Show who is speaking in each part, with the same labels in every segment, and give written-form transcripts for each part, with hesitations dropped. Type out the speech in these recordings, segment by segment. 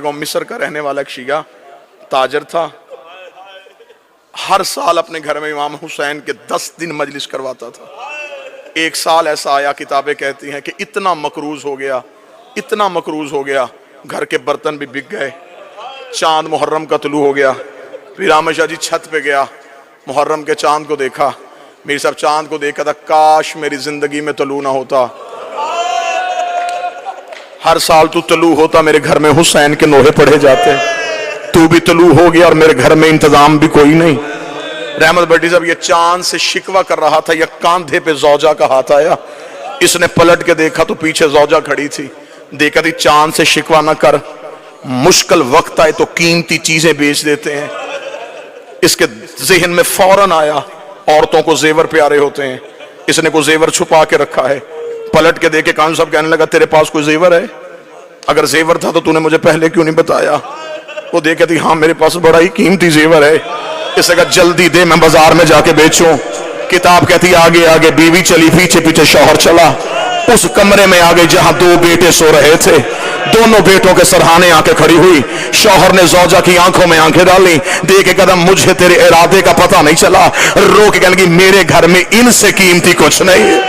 Speaker 1: مصر کا رہنے والا ایک شیعہ تاجر تھا. ہر سال اپنے گھر میں امام حسین کے 10 دن مجلس کرواتا تھا. ایک سال ایسا آیا، کتابیں کہتی ہیں کہ اتنا مقروض ہو گیا گھر کے برتن بھی بک گئے. چاند محرم کا طلوع ہو گیا. پھر احمد شاہ جی چھت پہ گیا، محرم کے چاند کو دیکھا. میر صاحب چاند کو دیکھا تھا، کاش میری زندگی میں طلوع نہ ہوتا. ہر سال تو طلوع ہوتا، میرے گھر میں حسین کے نوحے پڑھے جاتے. تو بھی طلوع ہو گیا اور میرے گھر میں انتظام بھی کوئی نہیں. رحمت بٹی صاحب یہ چاند سے شکوہ کر رہا تھا، یہ کاندھے پہ زوجہ کا ہاتھ آیا. اس نے پلٹ کے دیکھا تو پیچھے زوجہ کھڑی تھی. دیکھا تھی چاند سے شکوہ نہ کر، مشکل وقت آئے تو قیمتی چیزیں بیچ دیتے ہیں. اس کے ذہن میں فوراً آیا عورتوں کو زیور پیارے ہوتے ہیں، اس نے کوئی زیور چھپا کے رکھا ہے. پلٹ کے دیکھے کان صاحب کہنے لگا تیرے پاس کوئی زیور ہے؟ اگر زیور تھا تو نے مجھے پہلے کیوں نہیں بتایا؟ وہ دیکھے تھی ہاں میرے پاس بڑا ہی قیمتی زیور ہے. اس نے کہا جلدی دے، میں بازار میں جا کے بیچوں. کتاب کہتی آگے آگے بیوی چلی، پیچھے پیچھے شوہر چلا. اس کمرے میں آگے جہاں 2 بیٹے سو رہے تھے، دونوں بیٹوں کے سرہانے آ کے کھڑی ہوئی. شوہر نے زوجہ کی آنکھوں میں آنکھیں ڈالی، دیکھے قدم مجھے تیرے ارادے کا پتہ نہیں چلا. رو کے کہنے لگی میرے گھر میں ان سے قیمتی کچھ نہیں ہے،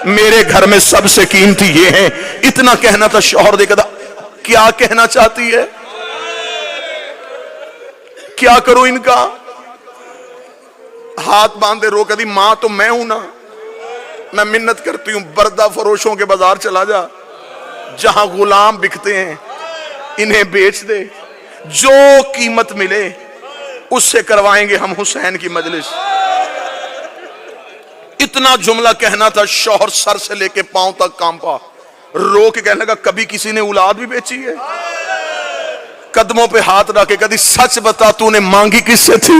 Speaker 1: میرے گھر میں سب سے قیمتی یہ ہے. اتنا کہنا تھا. شوہر دیکھا تھا کیا کہنا چاہتی ہے، کیا کروں ان کا؟ ہاتھ باندھے رو کہتی ماں تو میں ہوں نا، میں منت کرتی ہوں بردہ فروشوں کے بازار چلا جا، جہاں غلام بکتے ہیں انہیں بیچ دے، جو قیمت ملے اس سے کروائیں گے ہم حسین کی مجلس. اتنا جملہ کہنا تھا. شوہر سر سے لے کے پاؤں تک کانپا. رو کے کہنے لگا کبھی کسی نے اولاد بھی بیچی ہے؟ قدموں پہ ہاتھ رکھ کے کہتی سچ بتا تو نے مانگی کس سے تھی؟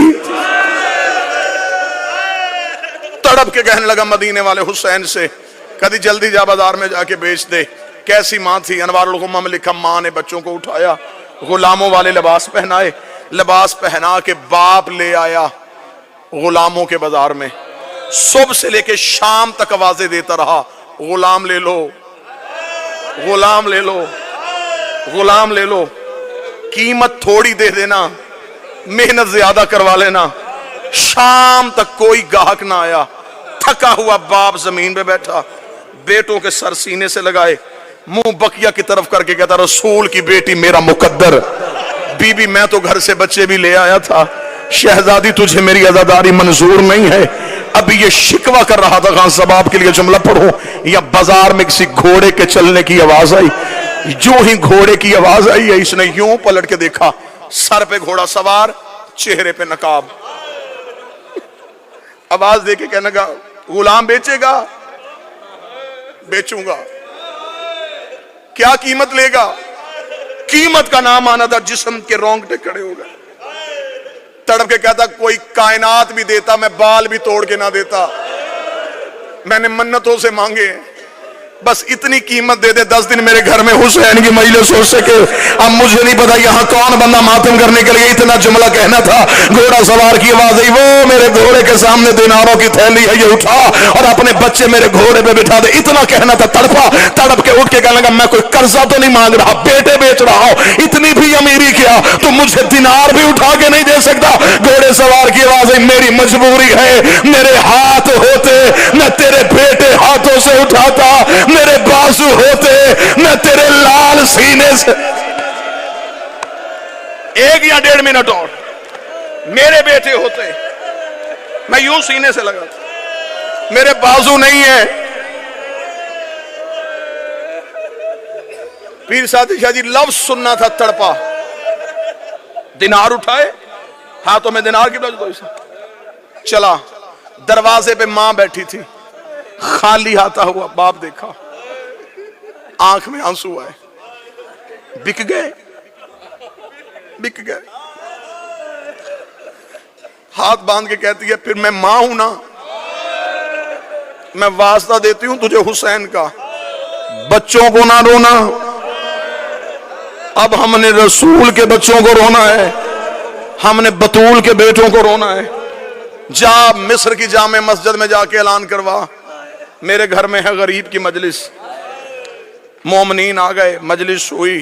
Speaker 1: تڑپ کے کہنے لگا مدینے والے حسین سے. کہتی جلدی جا بازار میں جا کے بیچ دے. کیسی ماں تھی؟ انوار الغمہ میں لکھا ماں نے بچوں کو اٹھایا، غلاموں والے لباس پہنائے، لباس پہنا کے باپ لے آیا غلاموں کے بازار میں. صبح سے لے کے شام تک آوازیں دیتا رہا غلام لے لو، غلام لے لو، غلام لے لو. قیمت تھوڑی دے دینا، محنت زیادہ کروا لینا. شام تک کوئی گاہک نہ آیا. تھکا ہوا باپ زمین پہ بیٹھا، بیٹوں کے سر سینے سے لگائے، منہ بقیہ کی طرف کر کے کہتا رسول کی بیٹی میرا مقدر. بی بی میں تو گھر سے بچے بھی لے آیا تھا، شہزادی تجھے میری عزاداری منظور نہیں ہے. ابھی یہ شکوہ کر رہا تھا. خان صاحب آپ کے لیے جملہ پڑھوں. یا بازار میں کسی گھوڑے کے چلنے کی آواز آئی. جو ہی گھوڑے کی آواز آئی ہے اس نے یوں پلٹ کے دیکھا، سر پہ گھوڑا سوار، چہرے پہ نقاب. آواز دے کے کہنے لگا غلام بیچے گا؟ بیچوں گا. کیا قیمت لے گا؟ قیمت کا نام آنا تھا. جسم کے رونگٹے کھڑے ہو گئے. تڑپ کے کہتا کوئی کائنات بھی دیتا میں بال بھی توڑ کے نہ دیتا. میں نے منتوں سے مانگے، بس اتنی قیمت دے دے 10 دن میرے گھر میں حسین کی مجلس ہو سکے. اب مجھے نہیں پتا یہاں کون بندہ ماتم کرنے کے لیے اتنا جملہ کہنا تھا. گھوڑا سوار کی آواز آئی، وہ میرے گھوڑے کے سامنے دیناروں کی تھیلی ہے، یہ اٹھا اور اپنے بچے میرے گھوڑے پہ بٹھا دے. اتنا کہنا تھا. تڑپا. تڑپ کے اٹھ کے کہنے لگا میں کوئی قرضہ تو نہیں مانگ رہا، بیٹے بیچ رہا ہوں. اتنی بھی امیری کیا تو مجھے دینار بھی اٹھا کے نہیں دے سکتا. گھوڑے سوار کی آواز آئی، میری مجبوری ہے، میرے ہاتھ ہوتے میں تیرے بیٹے ہاتھوں سے اٹھاتا، میرے بازو ہوتے میں تیرے لال سینے سے. 1 یا 1.5 منٹ اور میرے بیٹے ہوتے میں یوں سینے سے لگاتا. میرے بازو نہیں ہے. پیر ساتھی شاہ جی لفظ سننا تھا. تڑپا، دینار اٹھائے، ہاتھوں میں دینار کی چلا. دروازے پہ ماں بیٹھی تھی، خالی ہاتھا ہوا. باپ دیکھا، آنکھ میں آنسو آئے. بک گئے، بک گئے. ہاتھ باندھ کے کہتی ہے پھر میں ماں ہوں نا، میں واسطہ دیتی ہوں تجھے حسین کا، بچوں کو نہ رونا. اب ہم نے رسول کے بچوں کو رونا ہے، ہم نے بطول کے بیٹوں کو رونا ہے. جا مصر کی جامع مسجد میں جا کے اعلان کروا میرے گھر میں ہے غریب کی مجلس. مومنین آ گئے، مجلس ہوئی.